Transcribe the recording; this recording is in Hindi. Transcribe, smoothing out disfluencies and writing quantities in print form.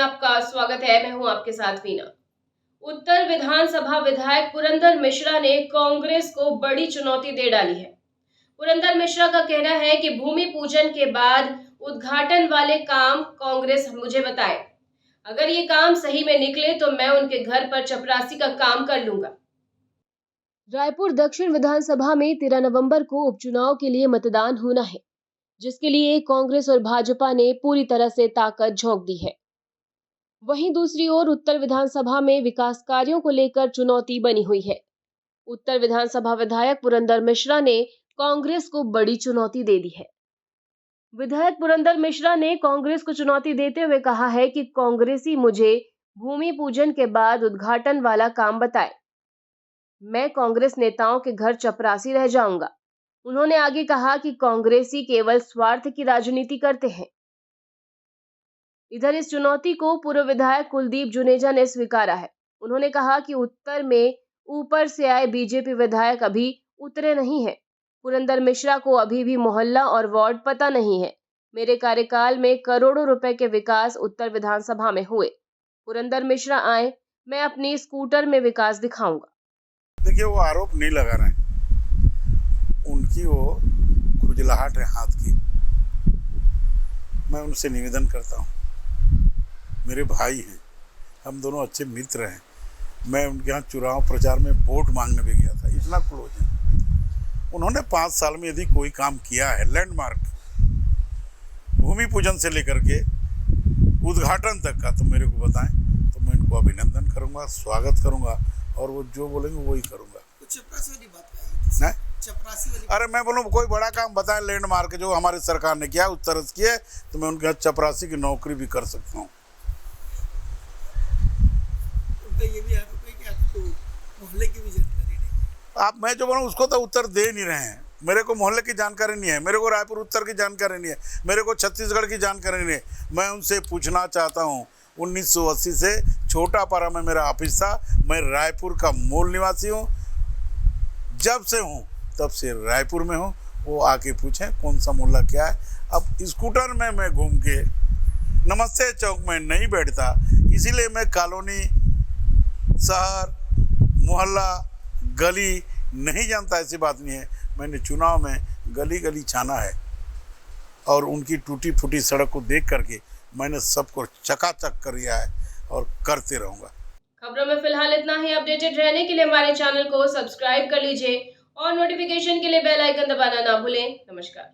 आपका स्वागत है। मैं हूं आपके साथ वीना। उत्तर विधानसभा विधायक पुरंदर मिश्रा ने कांग्रेस को बड़ी चुनौती दे डाली है। पुरंदर मिश्रा का कहना है कि भूमि पूजन के बाद उद्घाटन वाले काम कांग्रेस मुझे बताए। अगर ये काम सही में निकले तो मैं उनके घर पर चपरासी का काम कर लूंगा। रायपुर दक्षिण विधानसभा में 13 नवंबर को उपचुनाव के लिए मतदान होना है, जिसके लिए कांग्रेस और भाजपा ने पूरी तरह से ताकत झोंक दी है। वहीं दूसरी ओर उत्तर विधानसभा में विकास कार्यों को लेकर चुनौती बनी हुई है। उत्तर विधानसभा विधायक पुरंदर मिश्रा ने कांग्रेस को बड़ी चुनौती दे दी है। विधायक पुरंदर मिश्रा ने कांग्रेस को चुनौती देते हुए कहा है कि कांग्रेसी मुझे भूमि पूजन के बाद उद्घाटन वाला काम बताए, मैं कांग्रेस नेताओं के घर चपरासी रह जाऊंगा। उन्होंने आगे कहा कि कांग्रेसी केवल स्वार्थ की राजनीति करते हैं। इधर इस चुनौती को पूर्व विधायक कुलदीप जुनेजा ने स्वीकारा है। उन्होंने कहा कि उत्तर में ऊपर से आए बीजेपी विधायक अभी उतरे नहीं हैं। पुरंदर मिश्रा को अभी भी मोहल्ला और वार्ड पता नहीं है। मेरे कार्यकाल में करोड़ों रुपए के विकास उत्तर विधानसभा में हुए। पुरंदर मिश्रा आए, मैं अपनी स्कूटर में विकास दिखाऊंगा। देखिए, वो आरोप नहीं लगा रहे हैं, उनकी वो खुजलाहट है हाथ की। मैं उनसे निवेदन करता हूँ, मेरे भाई हैं, हम दोनों अच्छे मित्र हैं। मैं उनके यहाँ चुनाव प्रचार में वोट मांगने भी गया था, इतना क्लोज है। उन्होंने 5 साल में यदि कोई काम किया है, लैंडमार्क भूमि पूजन से लेकर के उद्घाटन तक का, तो मेरे को बताएं, तो मैं इनको अभिनंदन करूँगा, स्वागत करूँगा, और वो जो बोलेंगे वही करूँगा। चपरासी वाली बात कही, चपरासी वाली। अरे मैं बोलूँ कोई बड़ा काम बताएं लैंडमार्क जो हमारी सरकार ने किया उस तरह की है, तो मैं उनके यहाँ चपरासी की नौकरी भी कर सकता हूँ। ये भी आरोप है कि आपको मोहल्ले की भी जानकारी नहीं है। आप मैं जो बोलूँ उसको तो उत्तर दे नहीं रहे हैं। मेरे को मोहल्ले की जानकारी नहीं है, मेरे को रायपुर उत्तर की जानकारी नहीं है, मेरे को छत्तीसगढ़ की जानकारी नहीं है। मैं उनसे पूछना चाहता हूँ, 1980 से छोटा पारा में मेरा ऑफिस था। मैं रायपुर का मूल निवासी हूँ, जब से हूँ तब से रायपुर में हूँ। वो आके पूछें कौन सा मोहल्ला क्या है। अब स्कूटर में मैं घूम के नमस्ते चौक में नहीं बैठता, इसीलिए मैं कॉलोनी, शहर, मोहल्ला, गली नहीं जानता। ऐसी बात नहीं है। मैंने चुनाव में गली गली छाना है और उनकी टूटी फूटी सड़क को देख करके मैंने सबको चकाचक कर दिया है और करते रहूँगा। खबरों में फिलहाल इतना ही। अपडेटेड रहने के लिए हमारे चैनल को सब्सक्राइब कर लीजिए और नोटिफिकेशन के लिए बेल आइकन दबाना ना भूलें। नमस्कार।